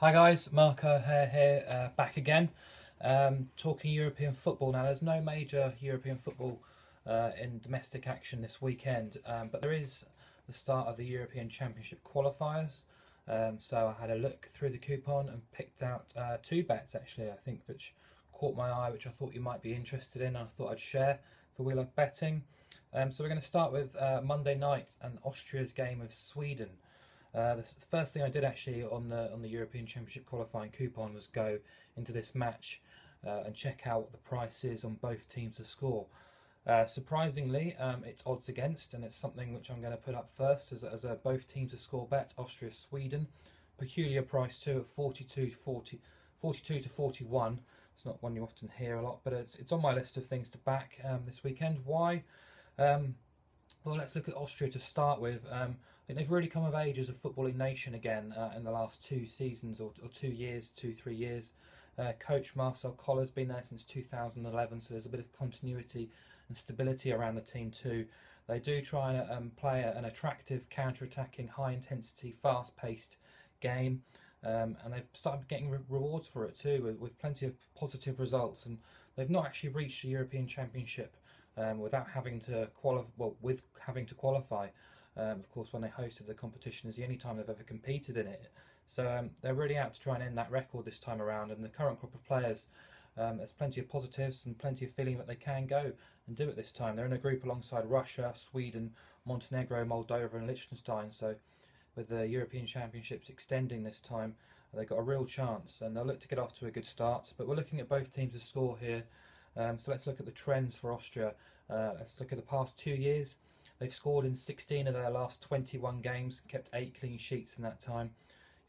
Hi guys, Marco here, back again, talking European football. Now there's no major European football in domestic action this weekend, but there is the start of the European Championship qualifiers. So I had a look through the coupon and picked out two bets actually, I think, which caught my eye, which I thought you might be interested in, and I thought I'd share for We Love Betting. So we're going to start with Monday night and Austria's game with Sweden. The first thing I did actually on the European Championship qualifying coupon was go into this match and check out what the price is on both teams to score. Surprisingly, it's odds against, and it's something which I'm going to put up first as a both teams to score bet. Austria-Sweden, peculiar price too at 42 to 41. It's not one you often hear a lot, but it's on my list of things to back this weekend. Why? Well, let's look at Austria to start with. I think they've really come of age as a footballing nation again in the last 2 seasons or 2 years, 2-3 years. Coach Marcel Koller's been there since 2011, so there's a bit of continuity and stability around the team too. They do try and play an attractive, counter-attacking, high-intensity, fast-paced game, and they've started getting rewards for it too, with plenty of positive results. And they've not actually reached the European Championship without having to qualify. Well, with having to qualify. Of course, when they hosted the competition, is the only time they've ever competed in it. So they're really out to try and end that record this time around. And the current group of players, there's plenty of positives and plenty of feeling that they can go and do it this time. They're in a group alongside Russia, Sweden, Montenegro, Moldova and Liechtenstein. So with the European Championships extending this time, they've got a real chance, and they'll look to get off to a good start. But we're looking at both teams to score here. So let's look at the trends for Austria. Let's look at the past 2 years. They've scored in 16 of their last 21 games, kept 8 clean sheets in that time.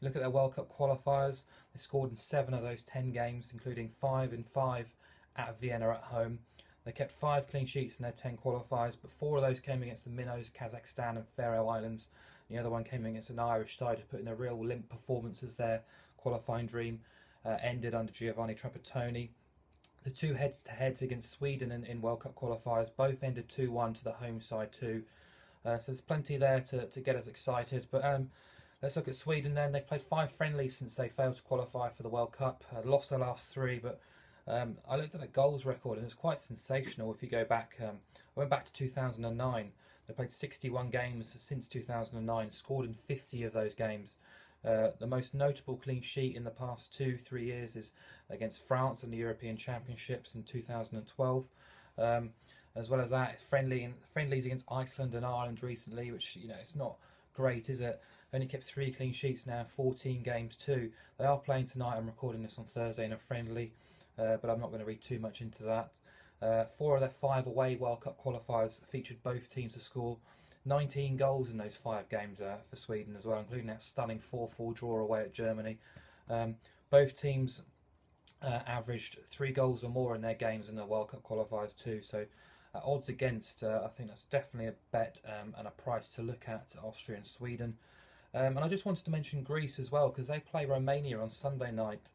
You look at their World Cup qualifiers, they scored in 7 of those 10 games, including 5 in 5 at Vienna at home. They kept 5 clean sheets in their 10 qualifiers, but 4 of those came against the Minnows, Kazakhstan and Faroe Islands. The other one came against an Irish side who put in a real limp performance as their qualifying dream ended under Giovanni Trapattoni. The 2 heads-to-heads against Sweden in World Cup qualifiers both ended 2-1 to the home side too. So there's plenty there to get us excited. But let's look at Sweden then. They've played 5 friendlies since they failed to qualify for the World Cup. Lost their last 3, but I looked at the goals record and it's quite sensational if you go back. I went back to 2009. They played 61 games since 2009, scored in 50 of those games. The most notable clean sheet in the past 2-3 years is against France in the European Championships in 2012. As well as that, friendlies against Iceland and Ireland recently, which, you know, it's not great, is it? Only kept 3 clean sheets now, 14 games too. They are playing tonight. I'm recording this on Thursday in a friendly, but I'm not going to read too much into that. 4 of their 5 away World Cup qualifiers featured both teams to score. 19 goals in those 5 games for Sweden as well, including that stunning 4-4 draw away at Germany. Both teams averaged 3 goals or more in their games in the World Cup qualifiers too. So odds against, I think that's definitely a bet and a price to look at, Austria and Sweden. And I just wanted to mention Greece as well, because they play Romania on Sunday night.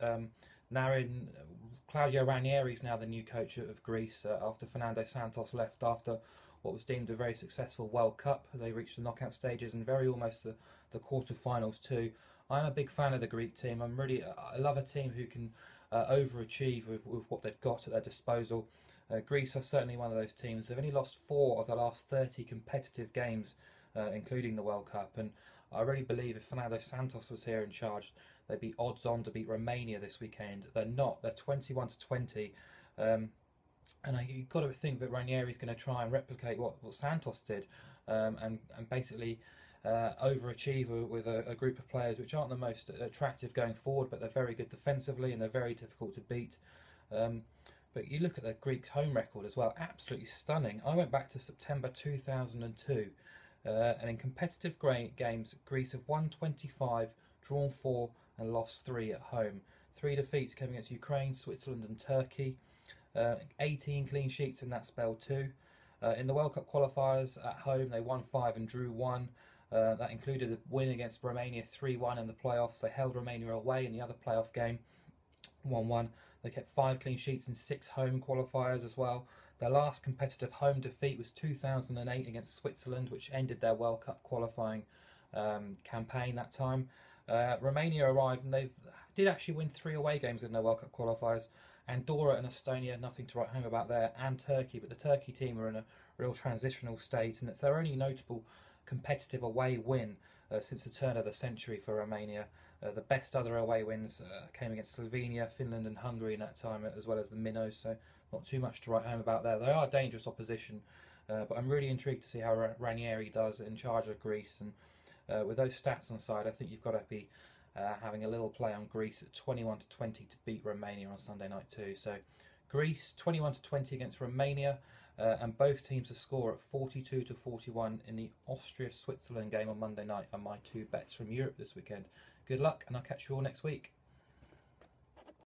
Claudio Ranieri is now the new coach of Greece after Fernando Santos left after what was deemed a very successful World Cup. They reached the knockout stages and very almost the quarter-finals too. I'm a big fan of the Greek team. I love a team who can overachieve with what they've got at their disposal. Greece are certainly one of those teams. They've only lost 4 of the last 30 competitive games, including the World Cup. And I really believe if Fernando Santos was here in charge, they'd be odds on to beat Romania this weekend. They're not. They're 21-20. And you've got to think that Ranieri's going to try and replicate what Santos did, and basically overachieve with a group of players which aren't the most attractive going forward, but they're very good defensively and they're very difficult to beat. But you look at the Greeks' home record as well, absolutely stunning. I went back to September 2002, and in competitive games, Greece have won 25, drawn 4 and lost 3 at home. 3 defeats came against Ukraine, Switzerland and Turkey. 18 clean sheets in that spell too. In the World Cup qualifiers at home, they won 5 and drew 1. That included a win against Romania 3-1 in the playoffs. They held Romania away in the other playoff game, 1-1. They kept 5 clean sheets in 6 home qualifiers as well. Their last competitive home defeat was 2008 against Switzerland, which ended their World Cup qualifying campaign that time. Romania arrived and they've did actually win 3 away games in their World Cup qualifiers. Andorra and Estonia, nothing to write home about there, and Turkey, but the Turkey team are in a real transitional state, and it's their only notable competitive away win since the turn of the century for Romania. The best other away wins came against Slovenia, Finland and Hungary in that time, as well as the minnows, so not too much to write home about there. They are dangerous opposition, but I'm really intrigued to see how Ranieri does in charge of Greece, and with those stats on the side, I think you've got to be having a little play on Greece at 21-20 to beat Romania on Sunday night too. So Greece 21-20 against Romania, and both teams to score at 42-41 in the Austria-Switzerland game on Monday night are my 2 bets from Europe this weekend. Good luck, and I'll catch you all next week.